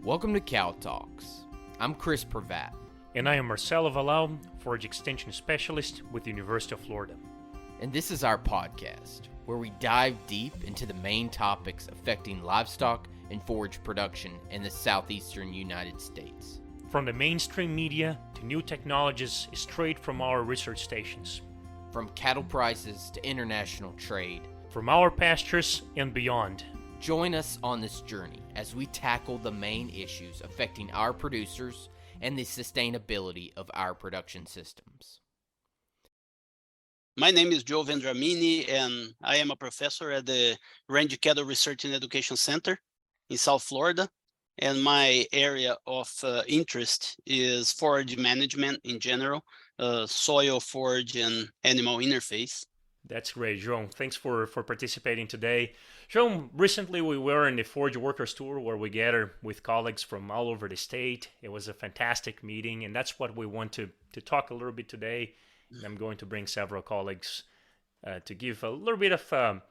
Welcome to Cow Talks. I'm Chris Pravat. And I am Marcelo Valau, Forage Extension Specialist with the University of Florida. And this is our podcast, where we dive deep into the main topics affecting livestock and forage production in the southeastern United States. From the mainstream media to new technologies straight from our research stations. From cattle prices to international trade. From our pastures and beyond. Join us on this journey as we tackle the main issues affecting our producers and the sustainability of our production systems. My name is Joao Vendramini, and I am a professor at the Range Cattle Research and Education Center in South Florida. And my area of interest is forage management in general, soil, forage, and animal interface. That's great, João. Thanks for participating today. João, recently we were in the Forage Workers Tour where we gathered with colleagues from all over the state. It was a fantastic meeting, and that's what we want to talk a little bit today. And I'm going to bring several colleagues to give a little bit of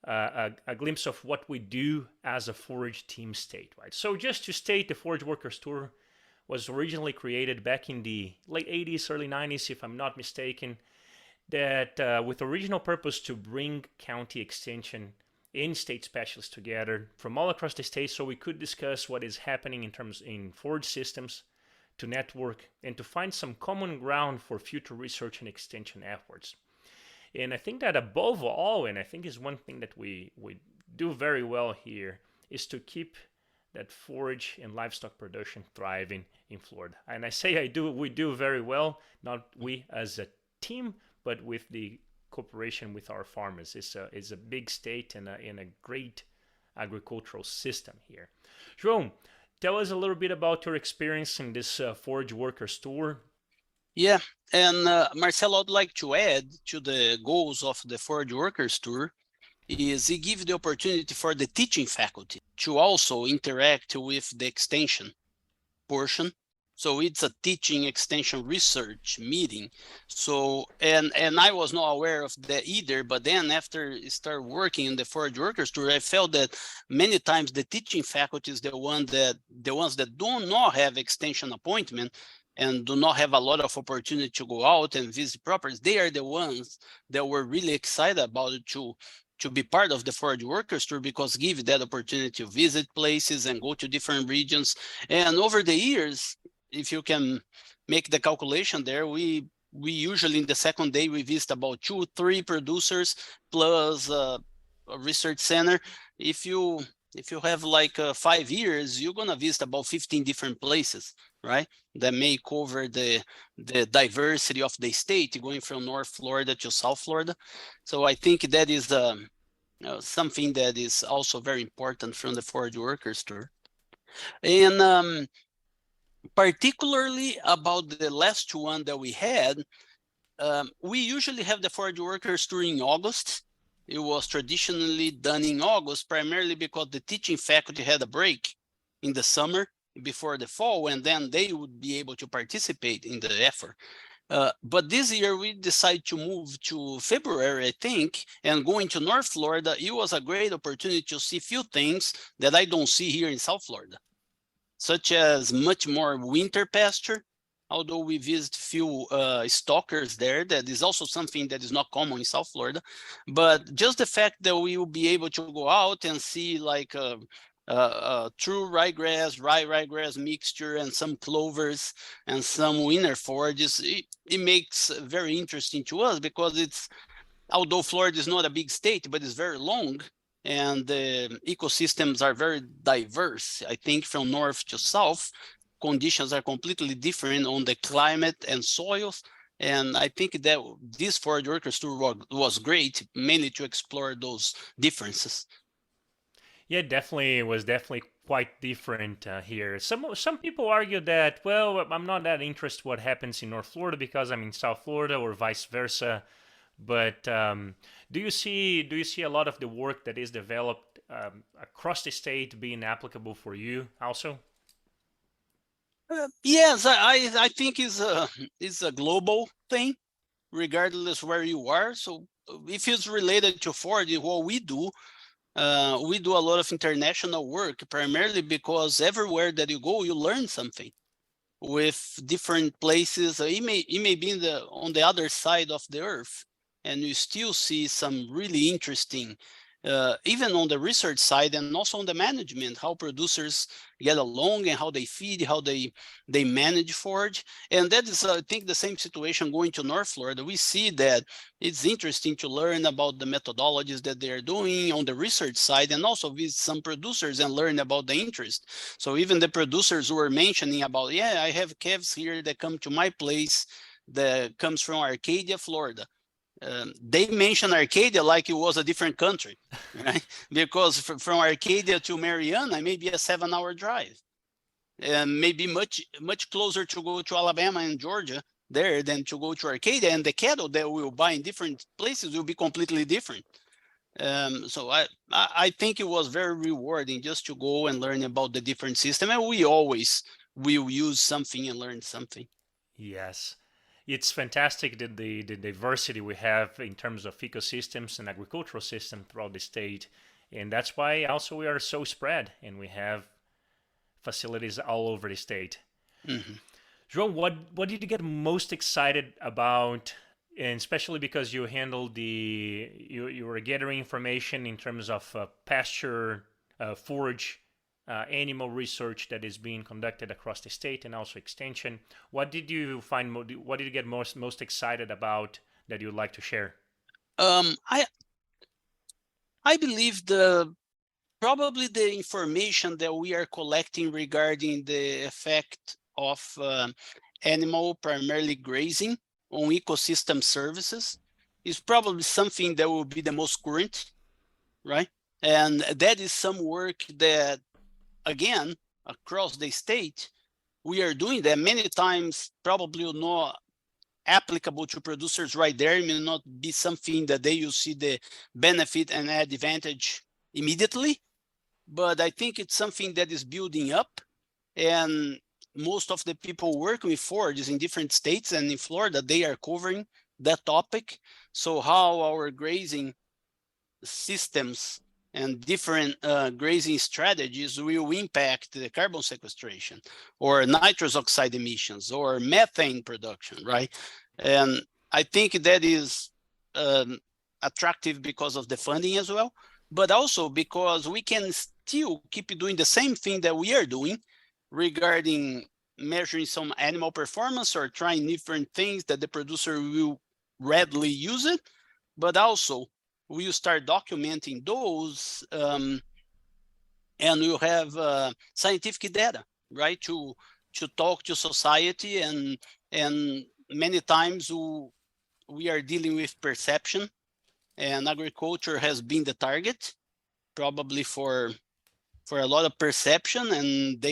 a glimpse of what we do as a forage team state, right? So just to state, the Forage Workers Tour was originally created back in the late 80s, early 90s, if I'm not mistaken, that with original purpose to bring county extension and state specialists together from all across the state so we could discuss what is happening in forage systems, to network, and to find some common ground for future research and extension efforts. And I think that above all, and I think is one thing that we do very well here, is to keep that forage and livestock production thriving in Florida. And I say we do very well, not we as a team, but with the cooperation with our farmers. It's a big state and a great agricultural system here. João, tell us a little bit about your experience in this Forage Workers Tour. Yeah, and Marcelo, I'd like to add to the goals of the Forage Workers Tour is it gives the opportunity for the teaching faculty to also interact with the extension portion. So it's a teaching extension research meeting. So, and I was not aware of that either, but then after I started working in the Forage Workers Tour, I felt that many times the teaching faculty is the ones that do not have extension appointment and do not have a lot of opportunity to go out and visit properties. They are the ones that were really excited about it to be part of the Forage Workers Tour, because give that opportunity to visit places and go to different regions. And over the years, if you can make the calculation there, we usually in the second day we visit about 2-3 producers plus a research center. If you have like 5 years, you're gonna visit about 15 different places, right? That may cover the diversity of the state, going from North Florida to South Florida. So I think that is something that is also very important from the Forage Workers Tour. And particularly about the last one that we had, we usually have the Forage Workers Tour in August. It was traditionally done in August, primarily because the teaching faculty had a break in the summer before the fall, and then they would be able to participate in the effort. But this year we decided to move to February, I think, and going to North Florida, it was a great opportunity to see a few things that I don't see here in South Florida, such as much more winter pasture, although we visit few stalkers there. That is also something that is not common in South Florida. But just the fact that we will be able to go out and see like true ryegrass mixture and some clovers and some winter forages, it makes very interesting to us, because although Florida is not a big state, but it's very long, and the ecosystems are very diverse. I think from north to south, conditions are completely different on the climate and soils. And I think that this Forage Workers Tour was great, mainly to explore those differences. Yeah, it was definitely quite different here. Some people argue that, well, I'm not that interested what happens in North Florida because I'm in South Florida, or vice versa. But do you see a lot of the work that is developed across the state being applicable for you also? Yes, I think it's a global thing, regardless where you are. So if it's related to foraging, what we do, We do a lot of international work, primarily because everywhere that you go, you learn something with different places. It may be on the other side of the earth, and you still see some really interesting, even on the research side and also on the management, how producers get along and how they feed, how they manage forage. And that is, I think, the same situation going to North Florida. We see that it's interesting to learn about the methodologies that they are doing on the research side, and also visit some producers and learn about the interest. So even the producers were mentioning about, yeah, I have calves here that come to my place that comes from Arcadia, Florida. They mention Arcadia like it was a different country, right? Because from Arcadia to Mariana, maybe a 7-hour drive, and maybe much closer to go to Alabama and Georgia there than to go to Arcadia. And the cattle that we'll buy in different places will be completely different. So I think it was very rewarding just to go and learn about the different system, and we always will use something and learn something. Yes. It's fantastic that the diversity we have in terms of ecosystems and agricultural system throughout the state. And that's why also we are so spread and we have facilities all over the state. Mm-hmm. Joao, what did you get most excited about? And especially because you handled you were gathering information in terms of pasture, forage, animal research that is being conducted across the state and also extension. What did you find? What did you get most excited about that you'd like to share? I believe probably the information that we are collecting regarding the effect of animal primarily grazing on ecosystem services is probably something that will be the most current, right? And that is some work that, again, across the state, we are doing that. Many times probably not applicable to producers right there. It may not be something that they will see the benefit and advantage immediately, but I think it's something that is building up. And most of the people working with forages in different states and in Florida, they are covering that topic. So how our grazing systems and different grazing strategies will impact the carbon sequestration or nitrous oxide emissions or methane production, right? And I think that is attractive because of the funding as well, but also because we can still keep doing the same thing that we are doing regarding measuring some animal performance or trying different things that the producer will readily use it, but also we'll start documenting those, and we'll have scientific data, right, to talk to society. And many times we are dealing with perception, and agriculture has been the target probably for a lot of perception, and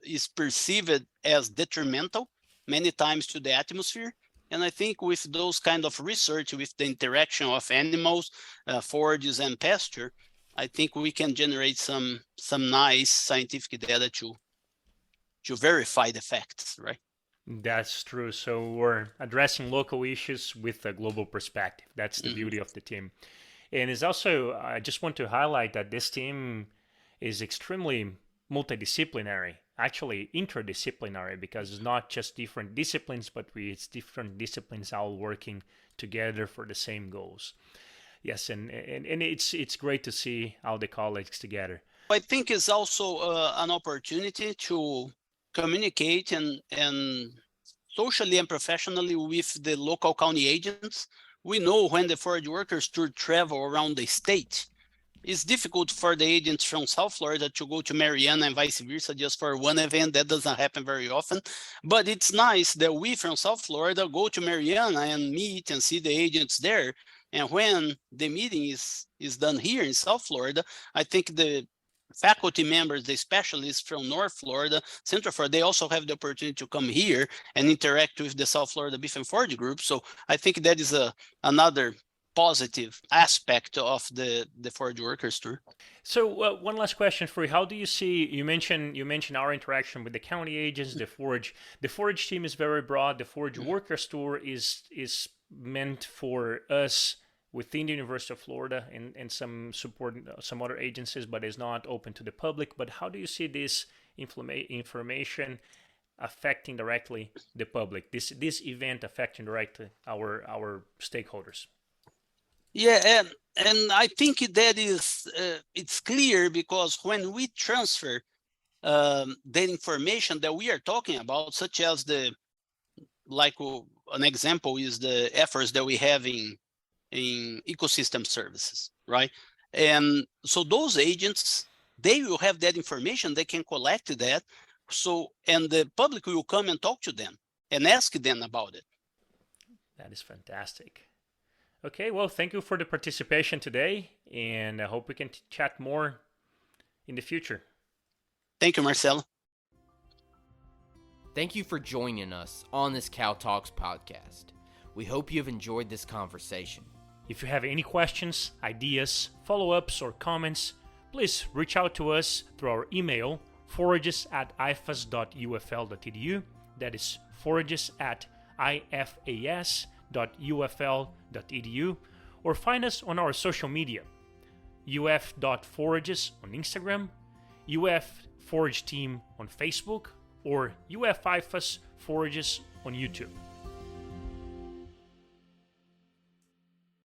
is perceived as detrimental many times to the atmosphere. And I think with those kind of research, with the interaction of animals, forages, and pasture, I think we can generate some nice scientific data to verify the facts, right? That's true. So we're addressing local issues with a global perspective. That's the beauty of the team. And it's also, I just want to highlight that this team is extremely multidisciplinary, actually interdisciplinary, because it's not just different disciplines, but it's different disciplines all working together for the same goals. Yes, and it's great to see all the colleagues together. I think it's also an opportunity to communicate and socially and professionally with the local county agents. We know when the Forage Workers Tour travel around the state, it's difficult for the agents from South Florida to go to Mariana and vice versa just for one event. That doesn't happen very often. But it's nice that we from South Florida go to Mariana and meet and see the agents there. And when the meeting is done here in South Florida, I think the faculty members, the specialists from North Florida, Central Florida, they also have the opportunity to come here and interact with the South Florida Beef and Forage group. So I think that is another positive aspect of the Forage Workers Tour. So one last question for you: how do you see? You mentioned our interaction with the county agents, the forage team is very broad. The Forage Workers Tour is meant for us within the University of Florida and some support, some other agencies, but is not open to the public. But how do you see this information affecting directly the public? This event affecting directly our stakeholders? Yeah, and I think that is it's clear, because when we transfer the information that we are talking about, such as an example is the efforts that we have in ecosystem services, right? And so those agents, they will have that information, they can collect that, and the public will come and talk to them and ask them about it. That is fantastic. Okay, well, thank you for the participation today, and I hope we can chat more in the future. Thank you, Marcelo. Thank you for joining us on this Cow Talks podcast. We hope you have enjoyed this conversation. If you have any questions, ideas, follow-ups, or comments, please reach out to us through our email, forages@ifas.ufl.edu. That is forages@ifas.ufl.edu, or find us on our social media, uf.forages on Instagram, UF Forage Team on Facebook, or UF IFAS Forages on YouTube.